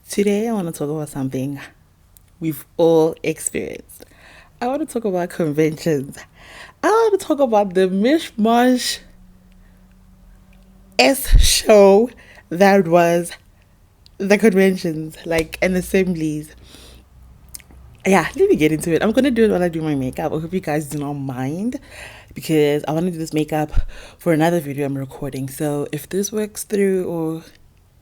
Today, I want to talk about something we've all experienced. I want to talk about conventions. I want to talk about the mishmash S show that was the conventions, like and assemblies. Yeah, let me get into it. I'm gonna do it while I do my makeup. I hope you guys do not mind because I want to do this makeup for another video I'm recording. So if this works through or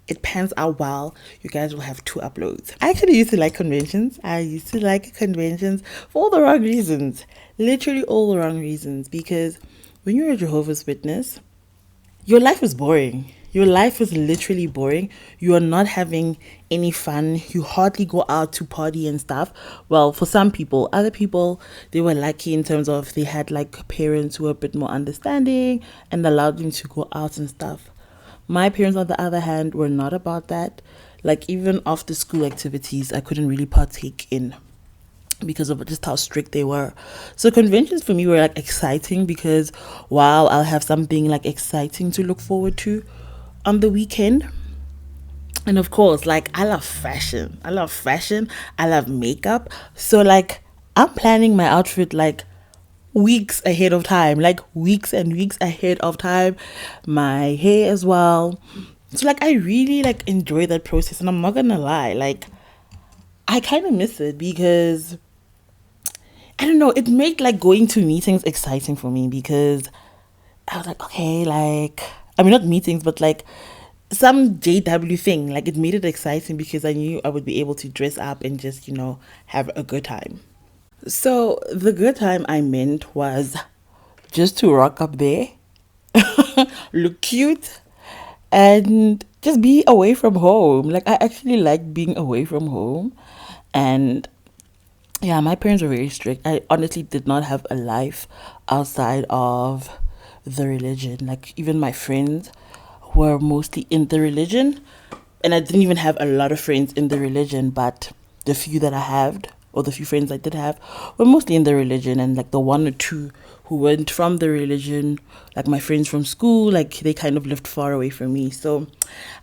it pans out well, you guys will have 2 uploads. I actually used to like conventions. I used to like conventions for all the wrong reasons. Literally all the wrong reasons. Because when you're a Jehovah's Witness, your life is boring. Your life is literally boring. You are not having any fun. You hardly go out to party and stuff. Well, for some people, other people, they were lucky in terms of they had like parents who were a bit more understanding and allowed them to go out and stuff. My parents, on the other hand, were not about that. Like even after school activities, I couldn't really partake in because of just how strict they were. So conventions for me were like exciting because while I'll have something like exciting to look forward to on the weekend. And of course, like I love fashion. I love fashion. I love makeup. So like I'm planning my outfit like weeks ahead of time, like weeks and weeks ahead of time. My hair as well. So like I really like enjoy that process, and I'm not gonna lie, like I kind of miss it because I don't know, it made like going to meetings exciting for me because I was like, okay, like, I mean, not meetings, but like some JW thing. Like, it made it exciting because I knew I would be able to dress up and just, have a good time. So, the good time I meant was just to rock up there, look cute, and just be away from home. Like, I actually like being away from home. And yeah, my parents were very strict. I honestly did not have a life outside of the religion. Like, even my friends were mostly in the religion. And I didn't even have a lot of friends in the religion, but the few that I had, or the few friends I did have, were mostly in the religion. And like the one or two who weren't from the religion, like my friends from school, like they kind of lived far away from me. So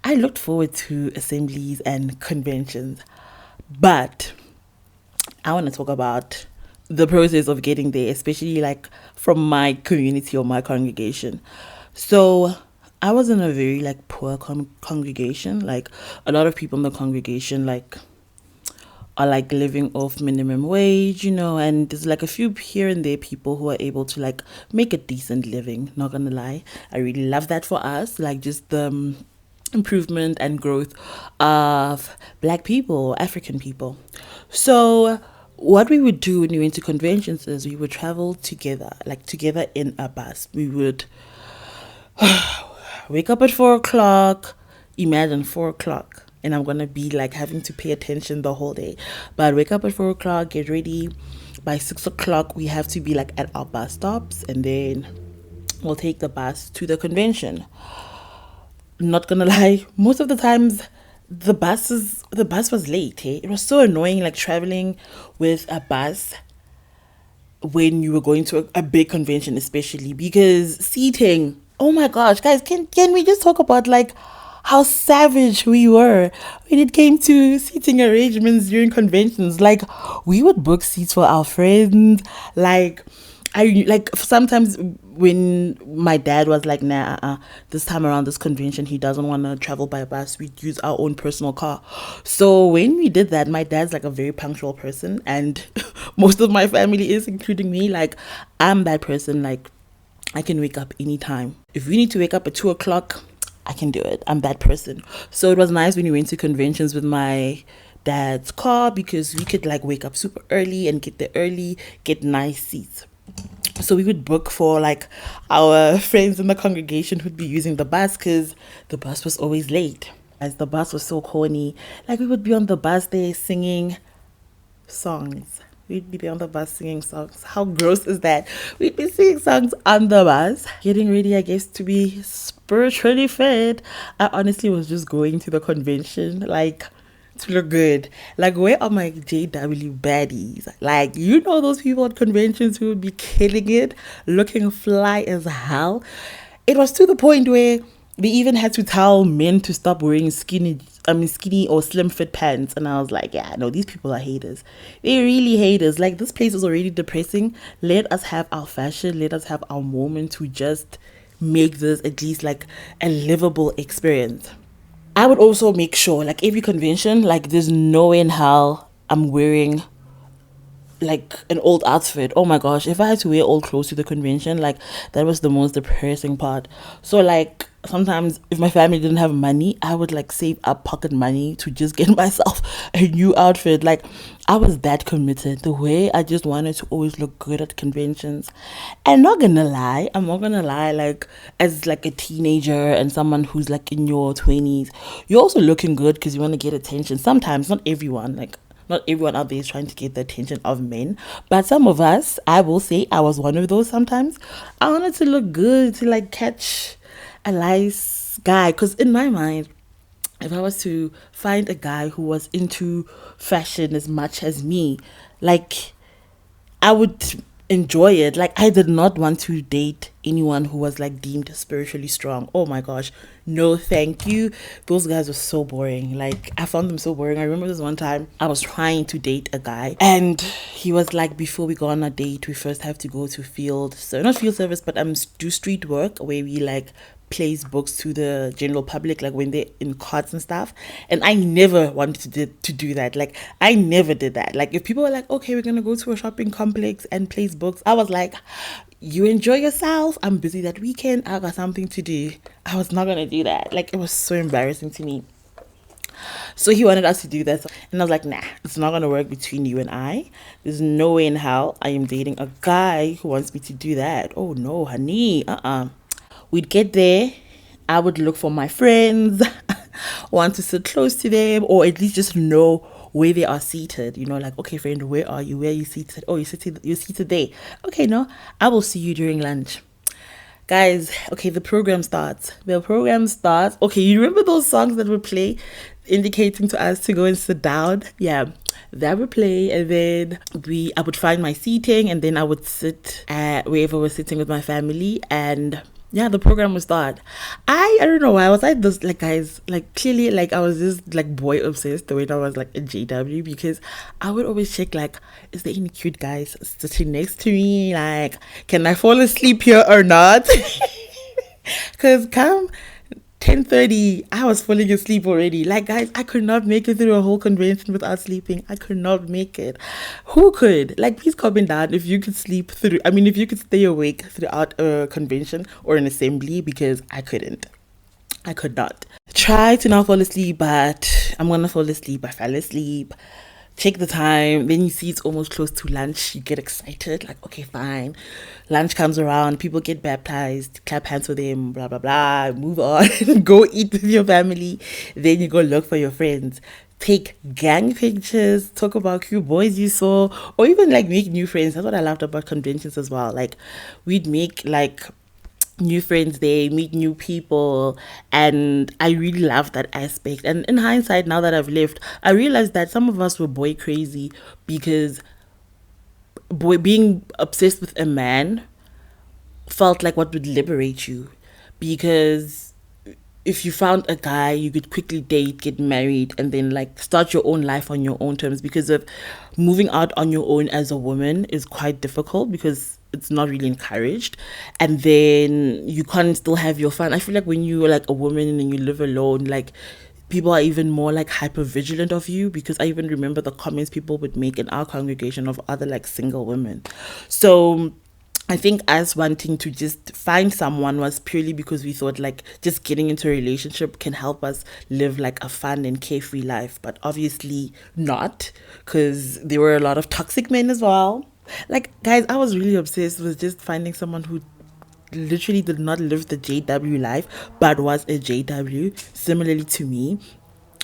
I looked forward to assemblies and conventions. But I want to talk about the process of getting there, especially like from my community or my congregation. So I was in a very like poor congregation. Like a lot of people in the congregation like are like living off minimum wage, and there's like a few here and there people who are able to like make a decent living. Not gonna lie, I really love that for us. Like just the improvement and growth of Black people, African people. So what we would do when we went to conventions is we would travel together, like together in a bus. We would wake up at 4 o'clock. Imagine 4 o'clock. And I'm gonna be like having to pay attention the whole day. But wake up at 4 o'clock, get ready. By 6 o'clock, we have to be like at our bus stops, and then we'll take the bus to the convention. Not gonna lie, most of the times the bus was late. It was so annoying, like traveling with a bus when you were going to a big convention, especially because seating. Oh my gosh, guys, can we just talk about like how savage we were when it came to seating arrangements during conventions? Like we would book seats for our friends. Like I like sometimes when my dad was like, nah, this time around this convention, he doesn't want to travel by bus. We'd use our own personal car. So when we did that, my dad's like a very punctual person, and most of my family is, including me. Like I'm that person. Like I can wake up anytime. If we need to wake up at 2 o'clock, I can do it. I'm that person. So it was nice when we went to conventions with my dad's car because we could like wake up super early and get there early, get nice seats. So we would book for like our friends in the congregation who'd be using the bus because the bus was always late. As the bus was so corny, like we would be on the bus there singing songs. We'd be on the bus singing songs. How gross is that? We'd be singing songs on the bus, getting ready, I guess, to be spiritually fed. I honestly was just going to the convention, like, to look good. Like, where are my JW baddies? Like, those people at conventions who would be killing it, looking fly as hell. It was to the point where We even had to tell men to stop wearing skinny or slim fit pants. And I was like, yeah, no, these people are haters. They're really haters. Like, this place is already depressing. Let us have our fashion. Let us have our moment to just make this at least like a livable experience. I would also make sure, like, every convention, like, there's no way in hell I'm wearing like an old outfit. Oh my gosh, if I had to wear old clothes to the convention, like, that was the most depressing part. So like, sometimes if my family didn't have money, I would like save up pocket money to just get myself a new outfit. Like, I was that committed, the way I just wanted to always look good at conventions. And I'm not gonna lie, like, as like a teenager and someone who's like in your 20s, you're also looking good because you want to get attention. Sometimes, not everyone, like, not everyone out there is trying to get the attention of men, but some of us, I will say, I was one of those sometimes. I wanted to look good to like catch a nice guy. Because in my mind, if I was to find a guy who was into fashion as much as me, like, I would enjoy it. Like, I did not want to date anyone who was like deemed spiritually strong. Oh my gosh. No, thank you. Those guys were so boring. Like, I found them so boring. I remember this one time I was trying to date a guy and he was like, before we go on a date, we first have to go to field. So not field service, but do street work where we like plays books to the general public, like when they're in carts and stuff. And I never wanted to do that. Like, I never did that. Like, if people were like, okay, we're gonna go to a shopping complex and place books, I was like, you enjoy yourself, I'm busy that weekend, I got something to do. I was not gonna do that. Like, it was so embarrassing to me. So he wanted us to do that. And I was like, nah, it's not going to work between you and I. There's no way in hell I am dating a guy who wants me to do that. Oh no, honey. We'd get there. I would look for my friends, want to sit close to them, or at least just know where they are seated. You know, like, okay, friend, where are you? Where are you seated? Oh, you're seated there. Okay, no, I will see you during lunch. Guys, okay, the program starts. Okay, you remember those songs that would play indicating to us to go and sit down? Yeah, that would play, and then I would find my seating, and then I would sit at wherever I was sitting with my family, and yeah, the program would start. I don't know why. Was I this, like, guys, like, clearly, like, I was just like boy obsessed when I was like in JW, because I would always check, like, is there any cute guys sitting next to me? Like, can I fall asleep here or not? Because come 10:30, I was falling asleep already. Like, guys, I could not make it through a whole convention without sleeping. I could not make it. Who could? Like, please comment down if you could sleep through. I mean, if you could stay awake throughout a convention or an assembly, because I couldn't. I could not. Try to not fall asleep, but I'm gonna fall asleep. I fell asleep. Check the time, then you see it's almost close to lunch. You get excited, like, okay, fine. Lunch comes around, people get baptized, clap hands for them, blah blah blah, move on. Go eat with your family, then you go look for your friends, take gang pictures, talk about cute boys you saw, or even like make new friends. That's what I loved about conventions as well. Like, we'd make like new friends there, meet new people, and I really love that aspect. And in hindsight, now that I've left, I realized that some of us were boy crazy, because being obsessed with a man felt like what would liberate you, because if you found a guy, you could quickly date, get married, and then like start your own life on your own terms. Because of moving out on your own as a woman is quite difficult, because it's not really encouraged, and then you can't still have your fun. I feel like when you're like a woman and you live alone, like, people are even more like hyper vigilant of you, because I even remember the comments people would make in our congregation of other like single women. So I think us wanting to just find someone was purely because we thought like just getting into a relationship can help us live like a fun and carefree life. But obviously not, because there were a lot of toxic men as well. Like, guys, I was really obsessed with just finding someone who literally did not live the JW life but was a JW similarly to me.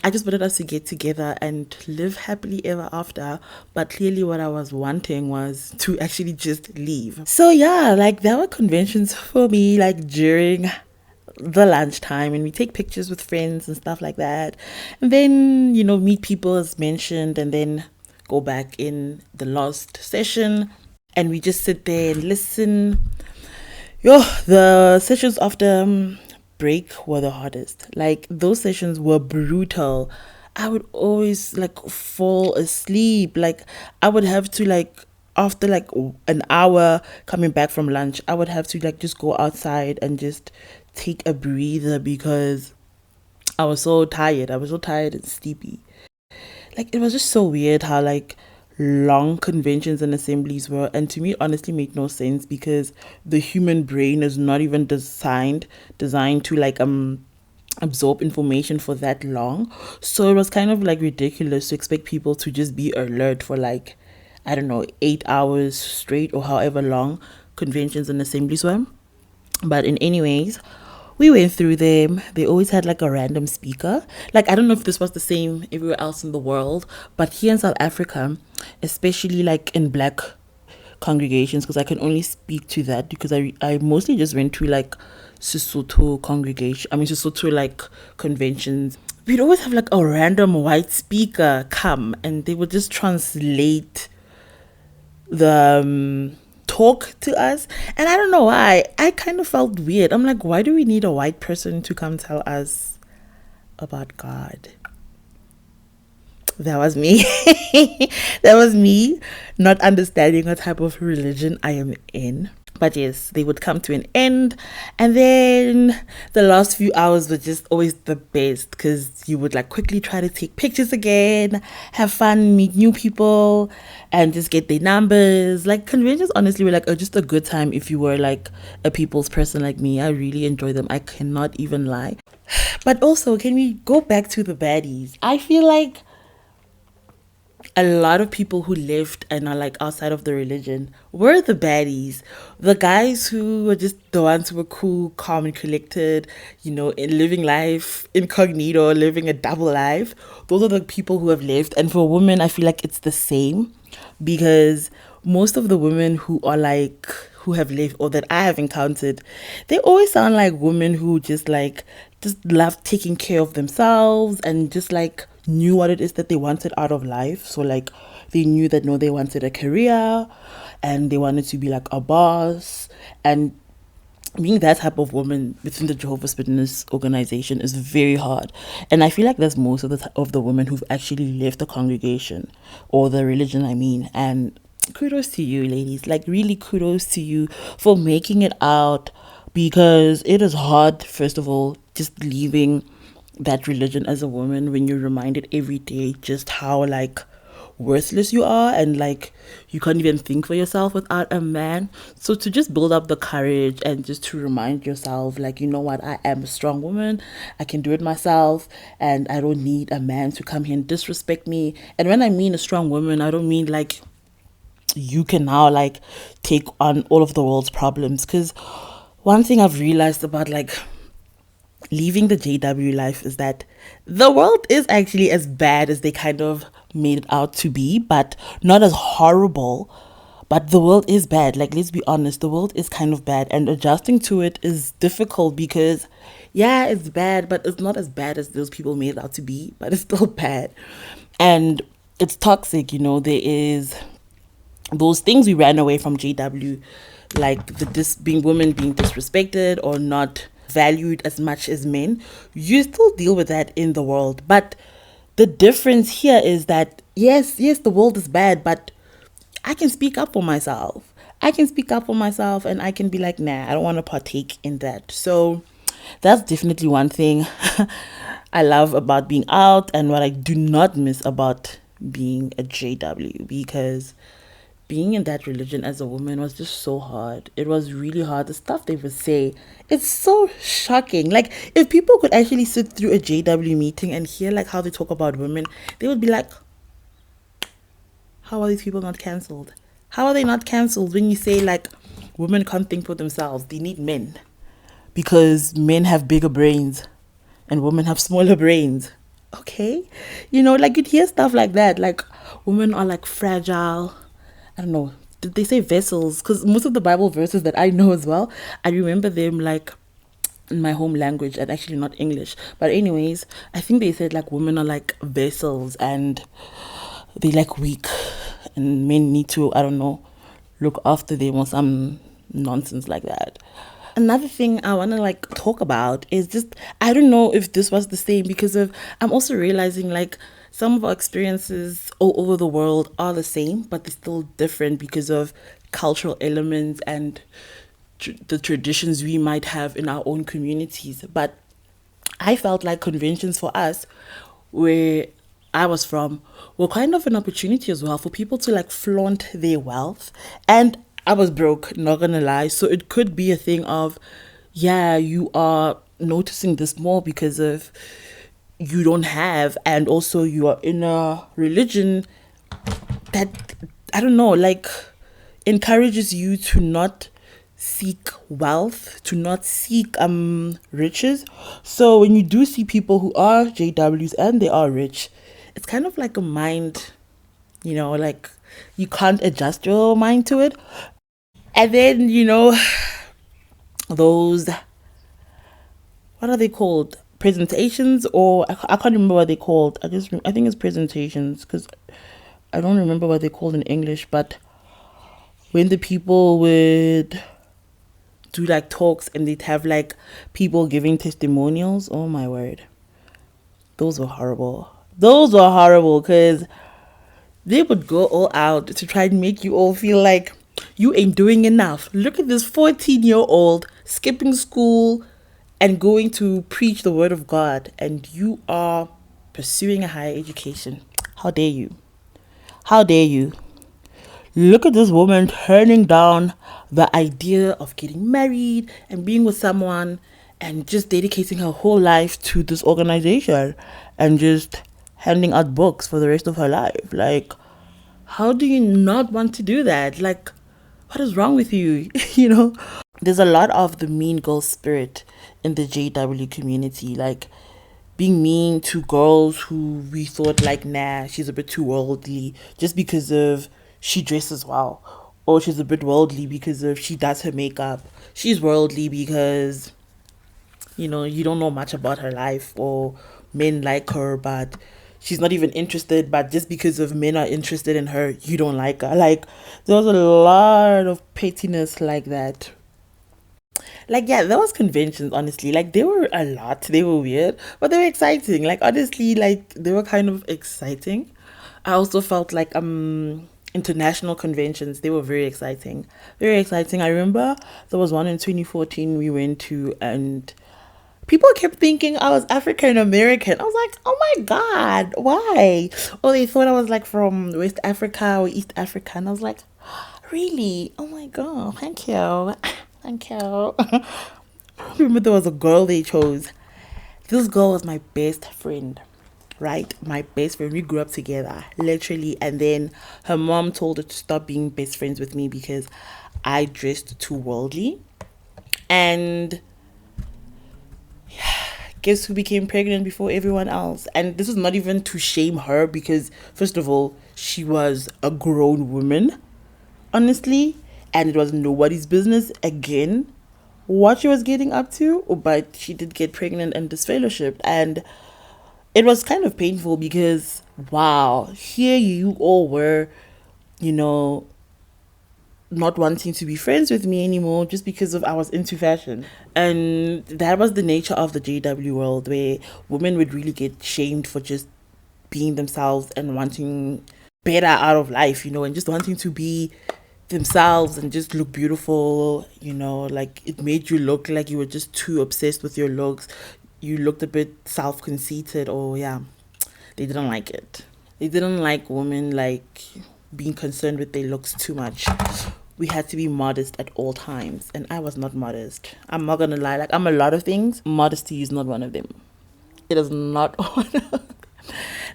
I just wanted us to get together and live happily ever after. But clearly what I was wanting was to actually just leave. So yeah, like, there were conventions for me, like, during the lunchtime, and we take pictures with friends and stuff like that. And then, you know, meet people as mentioned, and then go back in the last session and we just sit there and listen. Yo, the sessions after break were the hardest. Like those sessions were brutal. I would always like fall asleep. Like I would have to like after like an hour coming back from lunch, I would have to like just go outside and just take a breather because I was so tired. I was so tired and sleepy. Like it was just so weird how like long conventions and assemblies were, and to me honestly made no sense because the human brain is not even designed to like absorb information for that long. So it was kind of like ridiculous to expect people to just be alert for like, I don't know, 8 hours straight or however long conventions and assemblies were. But in anyways, we went through them. They always had like a random speaker. Like I don't know if this was the same everywhere else in the world, but here in South Africa, especially like in black congregations, because I can only speak to that because I mostly just went to like Sesotho congregation. I mean Sesotho like conventions. We'd always have like a random white speaker come and they would just translate the talk to us. And I don't know why, I kind of felt weird. I'm like, why do we need a white person to come tell us about God? That was me. That was me not understanding what type of religion I am in. But yes, they would come to an end. And then the last few hours were just always the best because you would like quickly try to take pictures again, have fun, meet new people, and just get their numbers. Like conventions honestly were like just a good time if you were like a people's person like me. I really enjoy them. I cannot even lie. But also, can we go back to the baddies? I feel like a lot of people who lived and are like outside of the religion were the baddies. The guys who were just the ones who were cool, calm, and collected, you know, in living life incognito, living a double life. Those are the people who have lived. And for women, I feel like it's the same because most of the women who are like who have lived or that I have encountered, they always sound like women who just love taking care of themselves and just like knew what it is that they wanted out of life. So like they knew that no, they wanted a career and they wanted to be like a boss. And being that type of woman within the Jehovah's Witness organization is very hard. And I feel like that's most of the women who've actually left the congregation or the religion, I mean. And kudos to you, ladies. Like really kudos to you for making it out because it is hard, first of all, just leaving that religion as a woman when you're reminded every day just how like worthless you are and like you can't even think for yourself without a man. So to just build up the courage and just to remind yourself like, you know what, I am a strong woman, I can do it myself and I don't need a man to come here and disrespect me. And when I mean a strong woman, I don't mean like you can now like take on all of the world's problems. Because one thing I've realized about like leaving the JW life is that the world is actually as bad as they kind of made it out to be, but not as horrible. But the world is bad. Like, let's be honest, the world is kind of bad, and adjusting to it is difficult because, yeah, it's bad, but it's not as bad as those people made it out to be, but it's still bad. And it's toxic, you know. There is those things we ran away from JW, like being women being disrespected or not valued as much as men. You still deal with that in the world, but the difference here is that yes, the world is bad, but I can speak up for myself. And I can be like, nah, I don't want to partake in that. So that's definitely one thing I love about being out and what I do not miss about being a JW, because being in that religion as a woman was just so hard. It was really hard. The stuff they would say, it's so shocking. Like, if people could actually sit through a JW meeting and hear like how they talk about women, they would be like, how are these people not cancelled? How are they not cancelled when you say like women can't think for themselves? They need men because men have bigger brains and women have smaller brains. Okay, you know, like you'd hear stuff like that, like women are like fragile. I don't know, did they say vessels? Because most of the Bible verses that I know as well, I remember them like in my home language and actually not English. But anyways, I think they said like women are like vessels and they like weak and men need to, I don't know, look after them or some nonsense like that. Another thing I want to like talk about is just, I don't know if this was the same, because of, I'm also realizing like some of our experiences all over the world are the same, but they're still different because of cultural elements and the traditions we might have in our own communities. But I felt like conventions for us, where I was from, were kind of an opportunity as well for people to like flaunt their wealth. And I was broke, not gonna lie. So it could be a thing of, yeah, you are noticing this more because of you don't have, and also you are in a religion that, I don't know, like encourages you to not seek wealth, to not seek riches. So when you do see people who are JWs and they are rich, it's kind of like a mind, like you can't adjust your mind to it. And then, those, what are they called? Presentations, or I can't remember what they're called. I think it's presentations, because I don't remember what they're called in English. But when the people would do like talks and they'd have like people giving testimonials, oh my word, those were horrible. Those were horrible, because they would go all out to try and make you all feel like you ain't doing enough. Look at this 14-year-old skipping school and going to preach the word of God, and you are pursuing a higher education. How dare you? How dare you? Look at this woman turning down the idea of getting married and being with someone and just dedicating her whole life to this organization and just handing out books for the rest of her life. Like, how do you not want to do that? Like, what is wrong with you? There's a lot of the mean girl spirit in the JW community, like being mean to girls who we thought like, nah, she's a bit too worldly just because of she dresses well, or she's a bit worldly because of she does her makeup. She's worldly because you don't know much about her life, or men like her but she's not even interested, but just because of men are interested in her, you don't like her. Like, there was a lot of pettiness like that. Like, yeah, there was conventions, honestly. Like, they were a lot. They were weird, but they were exciting. Like, honestly, like, they were kind of exciting. I also felt like international conventions, they were very exciting. Very exciting. I remember there was one in 2014 we went to, and people kept thinking I was African American. I was like, oh my God, why? Or they thought I was like from West Africa or East Africa. And I was like, really? Oh my God, thank you. Thank you. I remember there was a girl they chose. This girl was my best friend, right? My best friend. We grew up together, literally. And then her mom told her to stop being best friends with me because I dressed too worldly. And guess who became pregnant before everyone else? And this is not even to shame her, because first of all, she was a grown woman, honestly, and it was nobody's business again what she was getting up to. But she did get pregnant and disfellowshipped, and it was kind of painful because, wow, here you all were, you know not wanting to be friends with me anymore just because of I was into fashion. And that was the nature of the JW world, where women would really get shamed for just being themselves and wanting better out of life, and just wanting to be themselves and just look beautiful, like it made you look like you were just too obsessed with your looks. You looked a bit self-conceited, or yeah, they didn't like it. They didn't like women like being concerned with their looks too much. We had to be modest at all times, and I was not modest. I'm not gonna lie, like I'm a lot of things. Modesty is not one of them. It is not one of them.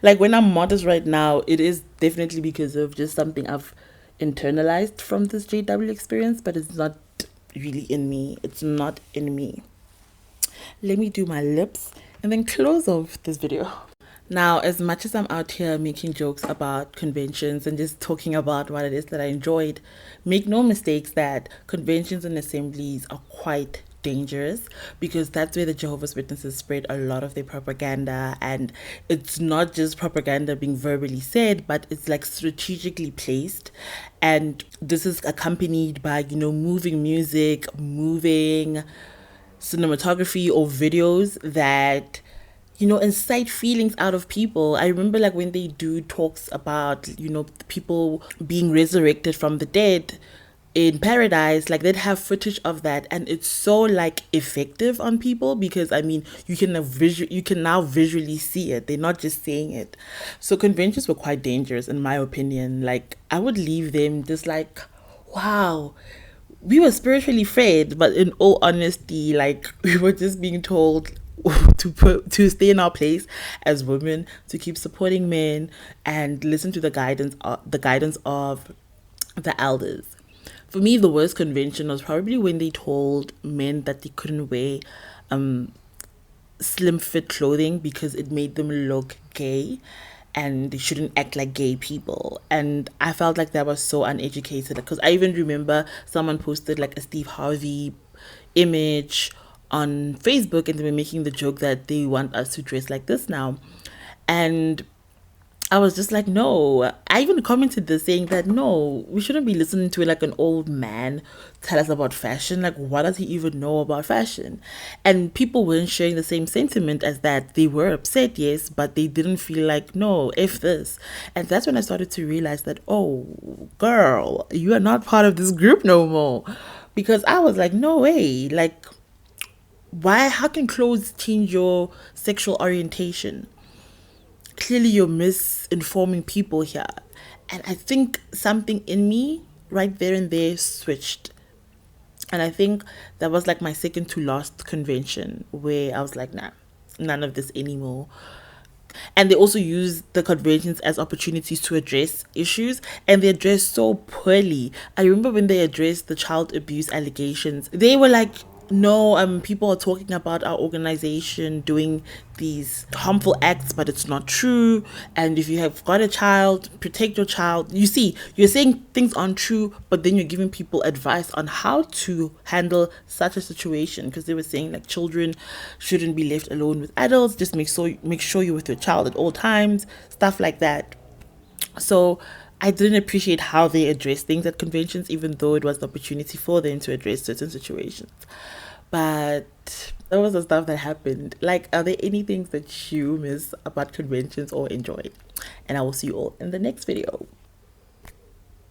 Like when I'm modest right now, it is definitely because of just something I've internalized from this JW experience, but it's not really in me. It's not in me. Let me do my lips and then close off this video. Now, as much as I'm out here making jokes about conventions and just talking about what it is that I enjoyed, make no mistakes that conventions and assemblies are quite dangerous, because that's where the Jehovah's Witnesses spread a lot of their propaganda. And it's not just propaganda being verbally said, but it's like strategically placed. And this is accompanied by, you know, moving music, moving cinematography or videos that, you know, incite feelings out of people. I remember like when they do talks about, you know, people being resurrected from the dead in paradise, like they'd have footage of that, and it's so like effective on people, because I mean you can now visually see it, they're not just saying it. So conventions were quite dangerous in my opinion. Like I would leave them just like, wow, we were spiritually fed, but in all honesty, like we were just being told to stay in our place as women, to keep supporting men, and listen to the guidance of the elders. For me, the worst convention was probably when they told men that they couldn't wear slim fit clothing because it made them look gay, and they shouldn't act like gay people. And I felt like that was so uneducated, because I even remember someone posted like a Steve Harvey image on Facebook, and they were making the joke that they want us to dress like this now. And I was just like, no. I even commented this saying that no, we shouldn't be listening to like an old man tell us about fashion. Like, what does he even know about fashion? And people weren't sharing the same sentiment as that. They were upset, yes, but they didn't feel like, no, F this. And that's when I started to realize that, oh, girl, you are not part of this group no more. Because I was like, no way. Like, why? How can clothes change your sexual orientation? Clearly you're misinforming people here. And I think something in me right there and there switched. And I think that was like my second to last convention where I was like, nah, none of this anymore. And they also use the conventions as opportunities to address issues, and they address so poorly. I remember when they addressed the child abuse allegations, they were like, no, people are talking about our organization doing these harmful acts, but it's not true. And if you have got a child, protect your child. You see, you're saying things aren't true, but then you're giving people advice on how to handle such a situation, because they were saying like children shouldn't be left alone with adults. Just make sure you're with your child at all times, stuff like that. So I didn't appreciate how they addressed things at conventions, even though it was the opportunity for them to address certain situations. But that was the stuff that happened. Like, are there any things that you miss about conventions or enjoy? And I will see you all in the next video.